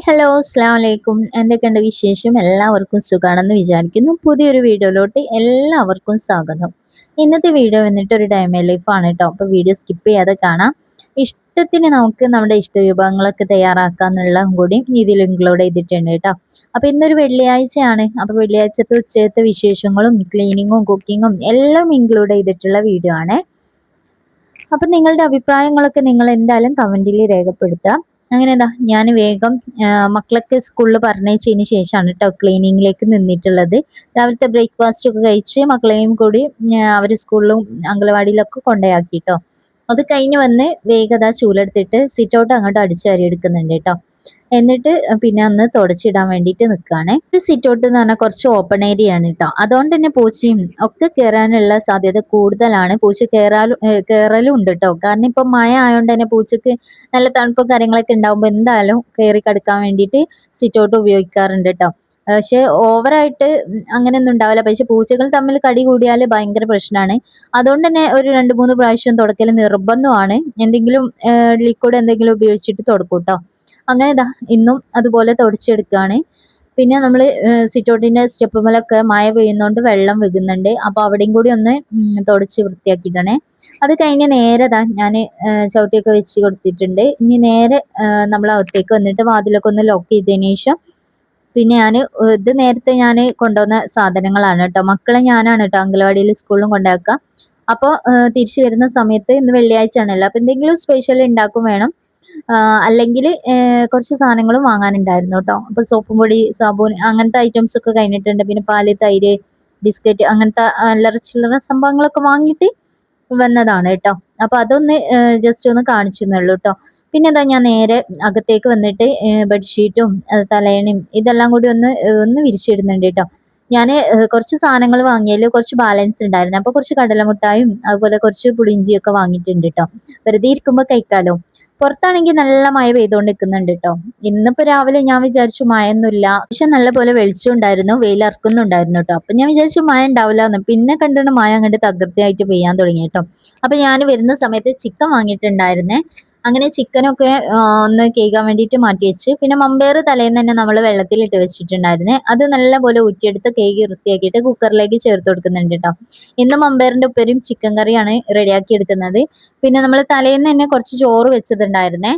Hi hello അസ്സലാമു അലൈക്കും. എന്തൊക്കെയുണ്ട് വിശേഷം? എല്ലാവർക്കും സുഖാണെന്ന് വിചാരിക്കുന്നു. പുതിയൊരു വീഡിയോയിലോട്ട് എല്ലാവർക്കും സ്വാഗതം. ഇന്നത്തെ വീഡിയോ വന്നിട്ട് ഒരു ഡേ മൈ ലൈഫ് ആണ് കേട്ടോ. അപ്പോൾ വീഡിയോ സ്കിപ്പ് ചെയ്യാതെ കാണാം. ഇഷ്ടത്തിന് നമുക്ക് നമ്മുടെ ഇഷ്ട വിഭവങ്ങളൊക്കെ തയ്യാറാക്കാന്നുള്ളതും കൂടി ഇതിൽ ഇൻക്ലൂഡ് ചെയ്തിട്ടുണ്ട് കേട്ടോ. അപ്പോൾ ഇന്നൊരു വെള്ളിയാഴ്ചയാണ്. അപ്പോൾ വെള്ളിയാഴ്ചത്തെ ഉച്ചത്തെ വിശേഷങ്ങളും ക്ലീനിങ്ങും കുക്കിങ്ങും എല്ലാം ഇൻക്ലൂഡ് ചെയ്തിട്ടുള്ള വീഡിയോ ആണ്. അപ്പം നിങ്ങളുടെ അഭിപ്രായങ്ങളൊക്കെ നിങ്ങൾ എന്തായാലും കമന്റിൽ രേഖപ്പെടുത്തുക. അങ്ങനെ എന്താ ഞാൻ വേഗം മക്കളൊക്കെ സ്കൂളിൽ പറഞ്ഞയച്ചതിന് ശേഷമാണ് കേട്ടോ ക്ലീനിങ്ങിലേക്ക് നിന്നിട്ടുള്ളത്. രാവിലത്തെ ബ്രേക്ക്ഫാസ്റ്റ് ഒക്കെ കഴിച്ച് മക്കളെയും കൂടി അവർ സ്കൂളിലും അംഗനവാടിയിലൊക്കെ കൊണ്ടുപോയാക്കി കേട്ടോ. അത് കഴിഞ്ഞ് വന്ന് വേഗത ചൂലെടുത്തിട്ട് സിറ്റ് ഔട്ട് അങ്ങോട്ട് അടിച്ചു വാരി എടുക്കുന്നുണ്ട് കേട്ടോ. എന്നിട്ട് പിന്നെ ഒന്ന് തുടച്ചിടാൻ വേണ്ടിയിട്ട് നിൽക്കുകയാണ്. ഒരു സിറ്റ് ഔട്ട് എന്ന് പറഞ്ഞാൽ കുറച്ച് ഓപ്പൺ ഏരിയ ആണ് കേട്ടോ. അതുകൊണ്ട് തന്നെ പൂച്ചയും ഒക്കെ കയറാനുള്ള സാധ്യത കൂടുതലാണ്. പൂച്ച കയറലും ഉണ്ട് കേട്ടോ. കാരണം ഇപ്പം മഴ ആയതുകൊണ്ട് തന്നെ പൂച്ചക്ക് നല്ല തണുപ്പും കാര്യങ്ങളൊക്കെ ഉണ്ടാകുമ്പോൾ എന്തായാലും കയറി കിടക്കാൻ വേണ്ടിയിട്ട് സിറ്റ് ഔട്ട് ഉപയോഗിക്കാറുണ്ട് കേട്ടോ. പക്ഷെ ഓവറായിട്ട് അങ്ങനെയൊന്നും ഉണ്ടാവില്ല. പക്ഷെ പൂച്ചകൾ തമ്മിൽ കടി കൂടിയാൽ ഭയങ്കര പ്രശ്നമാണ്. അതുകൊണ്ട് തന്നെ ഒരു 2-3 പ്രാവശ്യം തുടക്കൽ നിർബന്ധമാണ്. എന്തെങ്കിലും ലിക്വിഡ് എന്തെങ്കിലും ഉപയോഗിച്ചിട്ട് തുടക്കും കേട്ടോ. അങ്ങനെ ദാ ഇന്നും അതുപോലെ തുടച്ചെടുക്കുകയാണ്. പിന്നെ നമ്മൾ സിറ്റൗട്ടിന്റെ സ്റ്റെപ്പുമലൊക്കെ മഴ പെയ്യുന്നോണ്ട് വെള്ളം വീകുന്നുണ്ട്. അപ്പോൾ അവിടെയും കൂടി ഒന്ന് തുടച്ച് വൃത്തിയാക്കിയിട്ടാണ്. അത് കഴിഞ്ഞ് നേരെ ദാ ഞാൻ ചവിട്ടിയൊക്കെ വെച്ച് കൊടുത്തിട്ടുണ്ട്. ഇനി നേരെ നമ്മൾ അകത്തേക്ക് വന്നിട്ട് വാതിലൊക്കെ ഒന്ന് ലോക്ക് ചെയ്തതിന് ശേഷം പിന്നെ ഞാൻ ഇത് നേരത്തെ ഞാൻ കൊണ്ടുവന്ന സാധനങ്ങളാണ് കേട്ടോ. മക്കളെ ഞാനാണ് കേട്ടോ അംഗനവാടിയിലും സ്കൂളിലും കൊണ്ടാക്കുക. അപ്പോൾ തിരിച്ചു വരുന്ന സമയത്ത് ഇന്ന് വെള്ളിയാഴ്ച ആണല്ലോ. അപ്പോൾ എന്തെങ്കിലും സ്പെഷ്യൽ ഉണ്ടാക്കും വേണം. അല്ലെങ്കിൽ കുറച്ച് സാധനങ്ങളും വാങ്ങാനുണ്ടായിരുന്നു കേട്ടോ. അപ്പോൾ സോപ്പും പൊടി, സാബൂൻ അങ്ങനത്തെ ഐറ്റംസ് ഒക്കെ കഴിഞ്ഞിട്ടുണ്ട്. പിന്നെ പാല്, തൈര്, ബിസ്ക്കറ്റ് അങ്ങനത്തെ അല്ലറ ചില്ലറ സംഭവങ്ങളൊക്കെ വാങ്ങിയിട്ട് വന്നതാണ് കേട്ടോ. അപ്പോൾ അതൊന്ന് ജസ്റ്റ് ഒന്ന് കാണിച്ചു എന്നുള്ളൂ കേട്ടോ. പിന്നെ എന്താ ഞാൻ നേരെ അകത്തേക്ക് വന്നിട്ട് ബെഡ്ഷീറ്റും തലയണയും ഇതെല്ലാം കൂടി ഒന്ന് വിരിച്ചിടുന്നുണ്ട് കേട്ടോ. ഞാൻ കുറച്ച് സാധനങ്ങൾ വാങ്ങിയതിൽ കുറച്ച് ബാലൻസ് ഉണ്ടായിരുന്നു. അപ്പോൾ കുറച്ച് കടലമുട്ടായും അതുപോലെ കുറച്ച് പുളിയിഞ്ചിയൊക്കെ വാങ്ങിയിട്ടുണ്ട് കേട്ടോ. വെറുതെ ഇരിക്കുമ്പോൾ കഴിക്കാലോ. പുറത്താണെങ്കിൽ നല്ല മഴ പെയ്തുകൊണ്ട് നിൽക്കുന്നുണ്ട് കേട്ടോ. ഇന്നിപ്പോ രാവിലെ ഞാൻ വിചാരിച്ചു മഴയൊന്നുമില്ല, പക്ഷെ നല്ല പോലെ വെളിച്ചം ഉണ്ടായിരുന്നു, വെയിലിറക്കുന്നുണ്ടായിരുന്നു കേട്ടോ. അപ്പൊ ഞാൻ വിചാരിച്ചു മഴ ഉണ്ടാവില്ല എന്ന്. പിന്നെ കണ്ടിട്ട് മഴ അങ്ങോട്ട് തകൃതിയായിട്ട് പെയ്യാൻ തുടങ്ങി കേട്ടോ. അപ്പൊ ഞാൻ വരുന്ന സമയത്ത് ചിക്കൻ വാങ്ങിയിട്ടുണ്ടായിരുന്നേ. അങ്ങനെ ചിക്കനൊക്കെ ഒന്ന് കേൾക്കാൻ വേണ്ടിയിട്ട് മാറ്റി വെച്ച്. പിന്നെ മമ്പയർ തലേന്ന് തന്നെ നമ്മൾ വെള്ളത്തിലിട്ട് വെച്ചിട്ടുണ്ടായിരുന്നേ. അത് നല്ലപോലെ ഊറ്റിയെടുത്ത് കേക്ക് വൃത്തിയാക്കിയിട്ട് കുക്കറിലേക്ക് ചേർത്ത് കൊടുക്കുന്നുണ്ട് കേട്ടോ. ഇന്ന് മമ്പയറിന്റെ ഉപ്പേരിയും ചിക്കൻ കറിയാണ് റെഡിയാക്കി എടുക്കുന്നത്. പിന്നെ നമ്മൾ തലേന്ന് തന്നെ കുറച്ച് ചോറ് വെച്ചതുണ്ടായിരുന്നേ.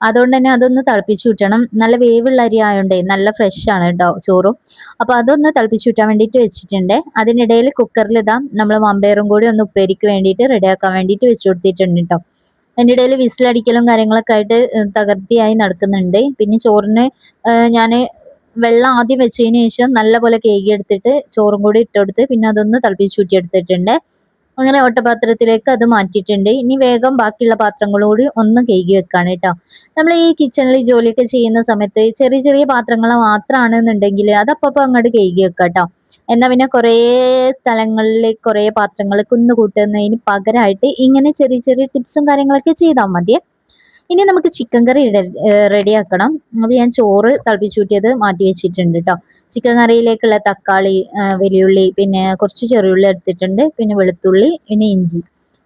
അതുകൊണ്ട് തന്നെ അതൊന്ന് തിളപ്പിച്ചു വിട്ടണം. നല്ല വേവുള്ള അരി ആയതുകൊണ്ടേ നല്ല ഫ്രഷ് ആണ് കേട്ടോ ചോറും. അപ്പൊ അതൊന്ന് തിളപ്പിച്ചു വിട്ടാൻ വേണ്ടിയിട്ട് വെച്ചിട്ടുണ്ട്. അതിനിടയിൽ കുക്കറിൽ ഇതാ നമ്മൾ മമ്പയറും കൂടി ഒന്ന് ഉപ്പേരിക്ക് വേണ്ടിയിട്ട് റെഡിയാക്കാൻ വേണ്ടിയിട്ട് വെച്ചു കൊടുത്തിട്ടുണ്ട് കേട്ടോ. അതിൻ്റെ ഇടയിൽ വിസിലടിക്കലും കാര്യങ്ങളൊക്കെ ആയിട്ട് തകൃതിയായി നടക്കുന്നുണ്ട്. പിന്നെ ചോറിന് ഞാൻ വെള്ളം ആദ്യം വെച്ചതിന് ശേഷം നല്ലപോലെ കേകി എടുത്തിട്ട് ചോറും കൂടി ഇട്ടുകൊടുത്ത് പിന്നെ അതൊന്ന് തിളപ്പിച്ചൂറ്റി എടുത്തിട്ടുണ്ട്. അങ്ങനെ ഓട്ടപാത്രത്തിലേക്ക് അത് മാറ്റിയിട്ടുണ്ട്. ഇനി വേഗം ബാക്കിയുള്ള പാത്രങ്ങൾ കൂടി ഒന്ന് കഴുകി വെക്കാണ് കേട്ടോ. നമ്മൾ ഈ കിച്ചണിൽ ജോലിയൊക്കെ ചെയ്യുന്ന സമയത്ത് ചെറിയ ചെറിയ പാത്രങ്ങൾ മാത്രമാണെന്നുണ്ടെങ്കിൽ അതപ്പോ അങ്ങോട്ട് കഴുകി വെക്കാം കേട്ടോ. എന്നാൽ പിന്നെ കുറേ സ്ഥലങ്ങളിൽ കുറേ പാത്രങ്ങൾ കുന്നുകൂട്ടുന്നതിന് പകരമായിട്ട് ഇങ്ങനെ ചെറിയ ചെറിയ ടിപ്സും കാര്യങ്ങളൊക്കെ ചെയ്താൽ മതി. ഇനി നമുക്ക് ചിക്കൻ കറി റെഡിയാക്കണം. അത് ഞാൻ ചോറ് തിളപ്പിച്ചൂറ്റിയത് മാറ്റി വെച്ചിട്ടുണ്ട് കേട്ടോ. ചിക്കൻ കറിയിലേക്കുള്ള തക്കാളി, വലിയുള്ളി, പിന്നെ കുറച്ച് ചെറിയുള്ളി എടുത്തിട്ടുണ്ട്, പിന്നെ വെളുത്തുള്ളി, പിന്നെ ഇഞ്ചി,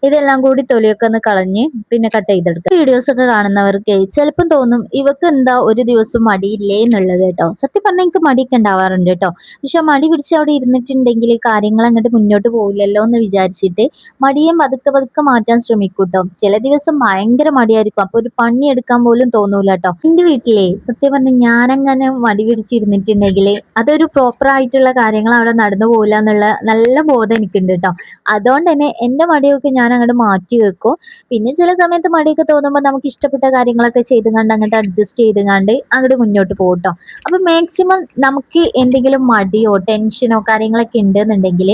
ഇതെല്ലാം കൂടി തൊലിയൊക്കെ ഒന്ന് കളഞ്ഞ് പിന്നെ കട്ട് ചെയ്തെടുക്കുക. വീഡിയോസ് ഒക്കെ കാണുന്നവർക്ക് ചിലപ്പം തോന്നും ഇവക്ക് എന്താ ഒരു ദിവസം മടിയില്ലേ എന്നുള്ളത് കേട്ടോ. സത്യം പറഞ്ഞാൽ എനിക്ക് മടിയൊക്കെ ഉണ്ടാവാറുണ്ട് കേട്ടോ. പക്ഷെ മടി പിടിച്ച് അവിടെ ഇരുന്നിട്ടുണ്ടെങ്കിൽ കാര്യങ്ങൾ അങ്ങോട്ട് മുന്നോട്ട് പോകില്ലല്ലോ എന്ന് വിചാരിച്ചിട്ട് മടിയെ പതുക്കെ പതുക്കെ മാറ്റാൻ ശ്രമിക്കും കേട്ടോ. ചില ദിവസം ഭയങ്കര മടിയായിരിക്കും. അപ്പൊ ഒരു പണി എടുക്കാൻ പോലും തോന്നൂല കേട്ടോ. എന്റെ വീട്ടിലെ സത്യം പറഞ്ഞാൽ ഞാനങ്ങനെ മടി പിടിച്ചിരുന്നിട്ടുണ്ടെങ്കിൽ അതൊരു പ്രോപ്പർ ആയിട്ടുള്ള കാര്യങ്ങൾ അവിടെ നടന്നു പോകില്ല എന്നുള്ള നല്ല ബോധം എനിക്കുണ്ട് കേട്ടോ. അതുകൊണ്ട് തന്നെ എന്റെ മടിയൊക്കെ ഞാൻ അങ്ങോട്ട് മാറ്റി വെക്കും. പിന്നെ ചില സമയത്ത് മടിയൊക്കെ തോന്നുമ്പോൾ നമുക്ക് ഇഷ്ടപ്പെട്ട കാര്യങ്ങളൊക്കെ ചെയ്ത് കണ്ട് അങ്ങോട്ട് അഡ്ജസ്റ്റ് ചെയ്ത് കണ്ട് അങ്ങോട്ട് മുന്നോട്ട് പോകും കേട്ടോ. അപ്പൊ മാക്സിമം നമുക്ക് എന്തെങ്കിലും മടിയോ ടെൻഷനോ കാര്യങ്ങളൊക്കെ ഉണ്ടെന്നുണ്ടെങ്കിൽ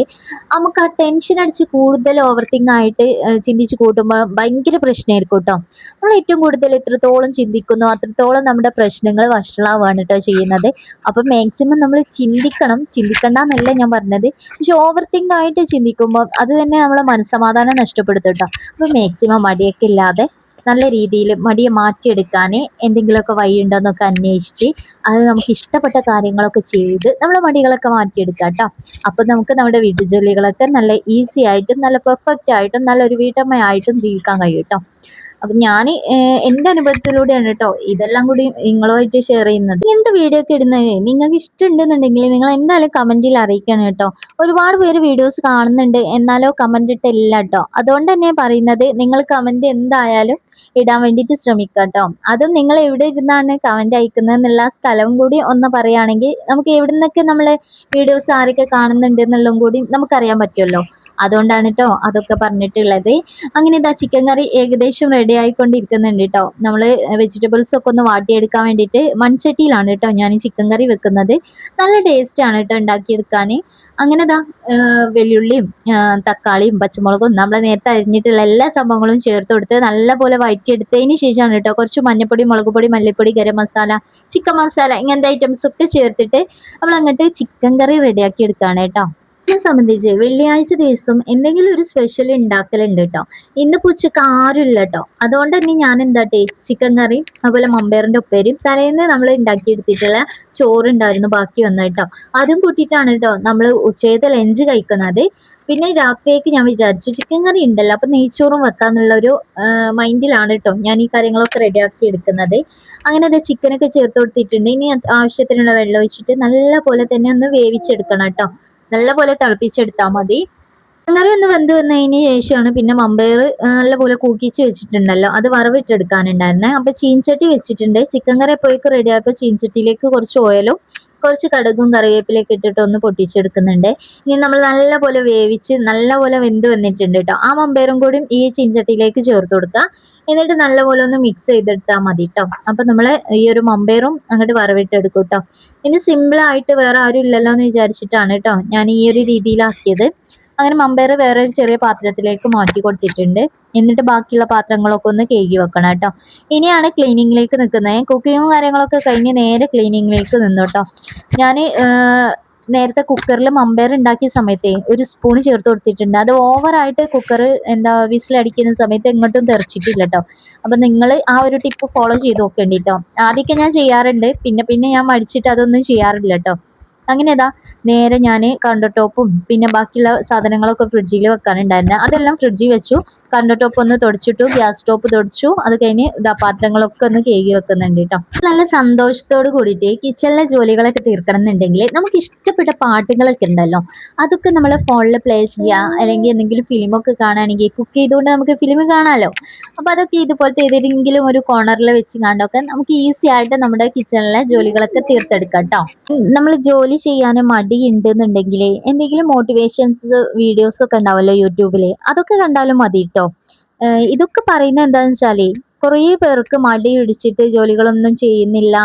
നമുക്ക് ആ ടെൻഷൻ അടിച്ച് കൂടുതൽ ഓവർ തിങ്ക് ആയിട്ട് ചിന്തിച്ച് കൂട്ടുമ്പോൾ ഭയങ്കര പ്രശ്നമായിരിക്കും കേട്ടോ. നമ്മൾ ഏറ്റവും കൂടുതൽ എത്രത്തോളം ചിന്തിക്കുന്നു അത്രത്തോളം നമ്മുടെ പ്രശ്നങ്ങൾ വഷളാവുകയാണ് കേട്ടോ ചെയ്യുന്നത്. അപ്പൊ മാക്സിമം നമ്മൾ ചിന്തിക്കണം, ചിന്തിക്കണ്ടെന്നല്ല ഞാൻ പറഞ്ഞത്. പക്ഷെ ഓവർ തിങ്ക് ആയിട്ട് ചിന്തിക്കുമ്പോൾ അത് തന്നെ നമ്മളെ മനസ്സമാധാനം നഷ്ടപ്പെടുത്തും കേട്ടോ. അപ്പൊ മാക്സിമം മടിയൊക്കെ ഇല്ലാതെ നല്ല രീതിയിൽ മടിയെ മാറ്റിയെടുക്കാൻ എന്തെങ്കിലുമൊക്കെ വഴിയുണ്ടോന്നൊക്കെ അന്വേഷിച്ച് അത് നമുക്ക് ഇഷ്ടപ്പെട്ട കാര്യങ്ങളൊക്കെ ചെയ്ത് നമ്മളെ മടികളൊക്കെ മാറ്റിയെടുക്കാം കേട്ടോ. അപ്പൊ നമുക്ക് നമ്മുടെ വീട്ടുജോലികളൊക്കെ നല്ല ഈസി ആയിട്ടും നല്ല പെർഫെക്റ്റ് ആയിട്ടും നല്ലൊരു വീട്ടമ്മയായിട്ടും ജീവിക്കാൻ കഴിയും കേട്ടോ. അപ്പൊ ഞാൻ എന്റെ അനുഭവത്തിലൂടെയാണ് കേട്ടോ ഇതെല്ലാം കൂടി നിങ്ങളുമായിട്ട് ഷെയർ ചെയ്യുന്നത്. ഇങ്ങനത്തെ വീഡിയോ ഒക്കെ ഇടുന്നത് നിങ്ങൾക്ക് ഇഷ്ടമുണ്ടെന്നുണ്ടെങ്കിൽ നിങ്ങൾ എന്തായാലും കമന്റിൽ അറിയിക്കണം കേട്ടോ. ഒരുപാട് പേര് വീഡിയോസ് കാണുന്നുണ്ട്, എന്നാലോ കമന്റ് ഇട്ടില്ല കേട്ടോ. അതുകൊണ്ട് തന്നെ പറയുന്നത്, നിങ്ങൾ കമന്റ് എന്തായാലും ഇടാൻ വേണ്ടിയിട്ട് ശ്രമിക്കുക കേട്ടോ. അതും നിങ്ങൾ എവിടെ ഇരുന്നാണ് കമന്റ് അയക്കുന്നത് എന്നുള്ള സ്ഥലവും കൂടി ഒന്ന് പറയുകയാണെങ്കിൽ നമുക്ക് എവിടെ നിന്നൊക്കെ നമ്മളെ വീഡിയോസ് ആരൊക്കെ കാണുന്നുണ്ട് എന്നുള്ളതും കൂടി നമുക്കറിയാൻ പറ്റുമല്ലോ. അതുകൊണ്ടാണ് കേട്ടോ അതൊക്കെ പറഞ്ഞിട്ടുള്ളത്. അങ്ങനെ ഇതാ ചിക്കൻ കറി ഏകദേശം റെഡി ആയിക്കൊണ്ടിരിക്കുന്നുണ്ട് കേട്ടോ. നമ്മള് വെജിറ്റബിൾസ് ഒക്കെ ഒന്ന് വാട്ടിയെടുക്കാൻ വേണ്ടിയിട്ട് മൺചട്ടിയിലാണ് കേട്ടോ ഞാൻ ചിക്കൻ കറി വെക്കുന്നത്. നല്ല ടേസ്റ്റ് ആണ് കേട്ടോ ഉണ്ടാക്കിയെടുക്കാൻ. അങ്ങനെ ഇതാ വെല്ലുള്ളിയും തക്കാളിയും പച്ചമുളകും നമ്മൾ നേരത്തെ അരിഞ്ഞിട്ടുള്ള എല്ലാ സംഭവങ്ങളും ചേർത്ത് കൊടുത്ത് നല്ലപോലെ വഴറ്റിയെടുത്തതിന് ശേഷമാണ് കേട്ടോ കുറച്ച് മഞ്ഞപ്പൊടി, മുളക് പൊടി, മല്ലിപ്പൊടി, ഗരം മസാല, ചിക്കൻ മസാല ഇങ്ങനത്തെ ഐറ്റംസ് ഒക്കെ ചേർത്തിട്ട് നമ്മൾ അങ്ങോട്ട് ചിക്കൻ കറി റെഡിയാക്കി എടുക്കുകയാണ് കേട്ടോ. എന്നെ സംബന്ധിച്ച് വെള്ളിയാഴ്ച ദിവസം എന്തെങ്കിലും ഒരു സ്പെഷ്യൽ ഉണ്ടാക്കലുണ്ട് കേട്ടോ. ഇന്നിപ്പോ ഉച്ചക്ക് ആരുമില്ല കേട്ടോ. അതുകൊണ്ട് തന്നെ ഞാൻ എന്താട്ടെ ചിക്കൻ കറിയും അതുപോലെ മമ്പയറിന്റെ ഉപ്പേരിയും തലേന്ന് നമ്മൾ ഉണ്ടാക്കിയെടുത്തിട്ടുള്ള ചോറുണ്ടായിരുന്നു ബാക്കി വന്നത് കേട്ടോ. അതും കൂട്ടിയിട്ടാണ് കേട്ടോ നമ്മൾ ഉച്ചയത്തെ ലഞ്ച് കഴിക്കുന്നത്. പിന്നെ രാത്രിയേക്ക് ഞാൻ വിചാരിച്ചു ചിക്കൻ കറി ഉണ്ടല്ലോ, അപ്പൊ നെയ്ച്ചോറും വെക്കാന്നുള്ള ഒരു മൈൻഡിലാണ് കേട്ടോ ഞാൻ ഈ കാര്യങ്ങളൊക്കെ റെഡിയാക്കി എടുക്കുന്നത്. അങ്ങനെ അത് ചിക്കനൊക്കെ ചേർത്ത് കൊടുത്തിട്ടുണ്ട്. ഇനി ആവശ്യത്തിനുള്ള വെള്ളം ഒഴിച്ചിട്ട് നല്ല പോലെ തന്നെ ഒന്ന് വേവിച്ചെടുക്കണം കേട്ടോ. നല്ല പോലെ തിളപ്പിച്ചെടുത്താൽ മതി. കറി ഒന്ന് വെന്ത് വന്നതിന് ശേഷമാണ് പിന്നെ മമ്പയർ നല്ലപോലെ കൂക്കിച്ച് വെച്ചിട്ടുണ്ടല്ലോ അത് വറവിട്ടെടുക്കാനുണ്ടായിരുന്നേ. അപ്പൊ ചീൻചട്ടി വെച്ചിട്ടുണ്ട്. ചിക്കൻ കറി എപ്പോഴേക്കും റെഡി ആയപ്പോൾ ചീൻചട്ടിയിലേക്ക് കുറച്ച് ഓയിലും കുറച്ച് കടുകും കറിവേപ്പിലേക്ക് ഇട്ടിട്ട് ഒന്ന് പൊട്ടിച്ചെടുക്കുന്നുണ്ട്. ഇനി നമ്മൾ നല്ലപോലെ വേവിച്ച് നല്ലപോലെ വെന്ത് വന്നിട്ടുണ്ട് കേട്ടോ. ആ മമ്പയറും കൂടി ഈ ചീൻചട്ടിയിലേക്ക് ചേർത്ത് കൊടുക്കുക. എന്നിട്ട് നല്ലപോലെ ഒന്ന് മിക്സ് ചെയ്തെടുത്താൽ മതി കേട്ടോ. അപ്പൊ നമ്മള് ഈ ഒരു മമ്പയറും അങ്ങോട്ട് വറവിട്ടെടുക്കും കേട്ടോ. ഇനി സിമ്പിൾ ആയിട്ട് വേറെ ആരും ഇല്ലല്ലോ എന്ന് വിചാരിച്ചിട്ടാണ് കേട്ടോ ഞാൻ ഈ ഒരു രീതിയിലാക്കിയത്. അങ്ങനെ മമ്പയർ വേറെ ഒരു ചെറിയ പാത്രത്തിലേക്ക് മാറ്റി കൊടുത്തിട്ടുണ്ട്. എന്നിട്ട് ബാക്കിയുള്ള പാത്രങ്ങളൊക്കെ ഒന്ന് കഴുകി വെക്കണം കേട്ടോ. ഇനിയാണ് ക്ലീനിങ്ങിലേക്ക് നിൽക്കുന്നത്. കുക്കിങ്ങും കാര്യങ്ങളൊക്കെ കഴിഞ്ഞ് നേരെ ക്ലീനിങ്ങിലേക്ക് നിന്നു കേട്ടോ. ഞാൻ നേരത്തെ കുക്കറിൽ മമ്പയർ ഉണ്ടാക്കിയ സമയത്തെ ഒരു സ്പൂൺ ചേർത്ത് കൊടുത്തിട്ടുണ്ട്. അത് ഓവറായിട്ട് കുക്കർ വിസിലടിക്കുന്ന സമയത്ത് എങ്ങോട്ടും തെറിച്ചിട്ടില്ല കേട്ടോ. അപ്പൊ നിങ്ങൾ ആ ഒരു ടിപ്പ് ഫോളോ ചെയ്ത് നോക്കേണ്ടി കേട്ടോ. ആദ്യമൊക്കെ ഞാൻ ചെയ്യാറുണ്ട്, പിന്നെ പിന്നെ ഞാൻ മടിച്ചിട്ട് അതൊന്നും ചെയ്യാറില്ല കേട്ടോ. അങ്ങനെ ഇതാ നേരെ ഞാൻ കൗണ്ടർ ടോപ്പും പിന്നെ ബാക്കിയുള്ള സാധനങ്ങളൊക്കെ ഫ്രിഡ്ജിൽ വെക്കാനുണ്ടായിരുന്നു, അതെല്ലാം ഫ്രിഡ്ജിൽ വെച്ചു. കൗണ്ടർ ടോപ്പ് ഒന്ന് തുടച്ചിട്ടു, ഗ്യാസ് സ്റ്റോപ്പ് തുടച്ചു. അത് കഴിഞ്ഞ് ഇതാ പാത്രങ്ങളൊക്കെ ഒന്ന് കേകി വെക്കുന്നുണ്ട് കേട്ടോ. നല്ല സന്തോഷത്തോട് കൂടിയിട്ട് കിച്ചണിലെ ജോലികളൊക്കെ തീർക്കണം എന്നുണ്ടെങ്കിൽ നമുക്ക് ഇഷ്ടപ്പെട്ട പാട്ടുകളൊക്കെ ഉണ്ടല്ലോ, അതൊക്കെ നമ്മൾ ഫോണിൽ പ്ലേ ചെയ്യുക, അല്ലെങ്കിൽ എന്തെങ്കിലും ഫിലിമൊക്കെ കാണുകയാണെങ്കിൽ കുക്ക് ചെയ്തുകൊണ്ട് നമുക്ക് ഫിലിം കാണാമല്ലോ. അപ്പൊ അതൊക്കെ ഇതുപോലത്തെ ഏതെങ്കിലും ഒരു കോർണറിൽ വെച്ച് കണ്ടൊക്കെ നമുക്ക് ഈസി ആയിട്ട് നമ്മുടെ കിച്ചണിലെ ജോലികളൊക്കെ തീർത്തെടുക്കാം കേട്ടോ. നമ്മൾ ജോലി ചെയ്യാൻ മടിയുണ്ട് എന്നുണ്ടെങ്കിൽ എന്തെങ്കിലും മോട്ടിവേഷൻസ് വീഡിയോസ് ഒക്കെ ഉണ്ടാവല്ലോ യൂട്യൂബില്, അതൊക്കെ കണ്ടാലും മതി കേട്ടോ. ഇതൊക്കെ പറയുന്നത് എന്താണെന്ന് വെച്ചാലേ കുറേ പേർക്ക് മടി പിടിച്ചിട്ട് ജോലികളൊന്നും ചെയ്യുന്നില്ല.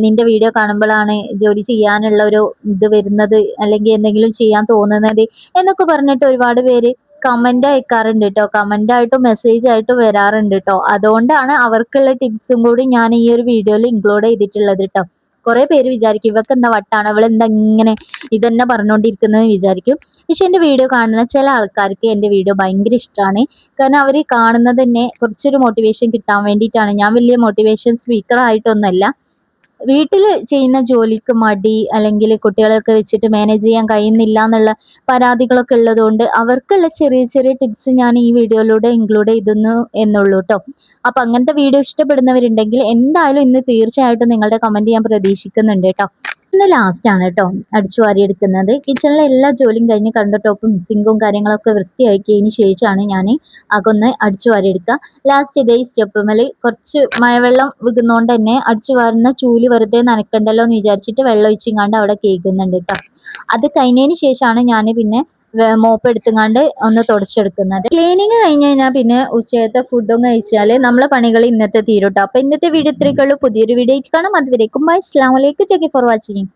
നിന്റെ വീഡിയോ കാണുമ്പോഴാണ് ജോലി ചെയ്യാനുള്ള ഒരു ഇത് വരുന്നത്, അല്ലെങ്കിൽ എന്തെങ്കിലും ചെയ്യാൻ തോന്നുന്നത് എന്നൊക്കെ പറഞ്ഞിട്ട് ഒരുപാട് പേര് കമന്റ് അയക്കാറുണ്ട് കേട്ടോ. കമന്റ് ആയിട്ടും മെസ്സേജ് ആയിട്ടും വരാറുണ്ട് കേട്ടോ. അതുകൊണ്ടാണ് അവർക്കുള്ള ടിപ്സും കൂടി ഞാൻ ഈ ഒരു വീഡിയോയിൽ ഇൻക്ലൂഡ് ചെയ്തിട്ടുള്ളത് കേട്ടോ. കുറെ പേര് വിചാരിക്കും ഇവക്ക് എന്താ വട്ടാണ്, ഇവളെന്താ ഇങ്ങനെ ഇതന്നെ പറഞ്ഞുകൊണ്ടിരിക്കുന്നത് വിചാരിക്കും. പക്ഷെ എൻ്റെ വീഡിയോ കാണുന്ന ചില ആൾക്കാർക്ക് എൻ്റെ വീഡിയോ ഭയങ്കര ഇഷ്ടമാണ്. കാരണം അവർ കാണുന്നത് തന്നെ കുറച്ചൊരു മോട്ടിവേഷൻ കിട്ടാൻ വേണ്ടിയിട്ടാണ്. ഞാൻ വലിയ മോട്ടിവേഷൻ സ്പീക്കർ ആയിട്ടൊന്നുമല്ല. വീട്ടിൽ ചെയ്യുന്ന ജോലിക്ക് മടി, അല്ലെങ്കിൽ കുട്ടികളൊക്കെ വെച്ചിട്ട് മാനേജ് ചെയ്യാൻ കഴിയുന്നില്ല എന്നുള്ള പരാതികളൊക്കെ ഉള്ളതുകൊണ്ട് അവർക്കുള്ള ചെറിയ ചെറിയ ടിപ്സ് ഞാൻ ഈ വീഡിയോയിലൂടെ ഇൻക്ലൂഡ് ചെയ്തുന്നു എന്നുള്ളൂ കേട്ടോ. അപ്പൊ അങ്ങനത്തെ വീഡിയോ ഇഷ്ടപ്പെടുന്നവരുണ്ടെങ്കിൽ എന്തായാലും ഇന്ന് തീർച്ചയായിട്ടും നിങ്ങളുടെ കമന്റ് ഞാൻ പ്രതീക്ഷിക്കുന്നുണ്ട് കേട്ടോ. ഇന്ന് ലാസ്റ്റ് ആണ് കേട്ടോ അടിച്ചു വാരി എടുക്കുന്നത്. കിച്ചണിലെ എല്ലാ ജോലിയും കഴിഞ്ഞ് കൗണ്ടർ ടോപ്പും സിങ്കും കാര്യങ്ങളൊക്കെ വൃത്തിയാക്കിയതിന് ശേഷമാണ് ഞാൻ അകൊന്ന് അടിച്ചു വാരി എടുക്കുക. ലാസ്റ്റ് ഇതേ സ്റ്റെപ്പുമേൽ കുറച്ച് മഴവെള്ളം വികുന്നോണ്ട് തന്നെ അടിച്ചു വാരുന്ന ചൂല് വെറുതെ നനക്കണ്ടല്ലോ എന്ന് വിചാരിച്ചിട്ട് വെള്ളം ഒഴിച്ചിങ്ങാണ്ട് അവിടെ കേൾക്കുന്നുണ്ട് കേട്ടോ. അത് കഴിഞ്ഞതിന് ശേഷമാണ് ഞാൻ പിന്നെ മോപ്പ് എടുത്തുങ്ങാണ്ട് ഒന്ന് തുടച്ചെടുക്കുന്നത്. ക്ലീനിങ് കഴിഞ്ഞ് കഴിഞ്ഞാൽ പിന്നെ ഉച്ചയത്തെ ഫുഡും കഴിച്ചാൽ നമ്മളെ പണികൾ ഇന്നത്തെ തീരും കേട്ടോ. അപ്പൊ ഇന്നത്തെ വീഡിയോ ഇത്രയൊക്കെ ഉള്ളൂ. പുതിയൊരു വീഡിയോ കാണാം. അതുവരേക്കും ബൈ. അസ്സലാമു അലൈക്കും. Thank you for watching.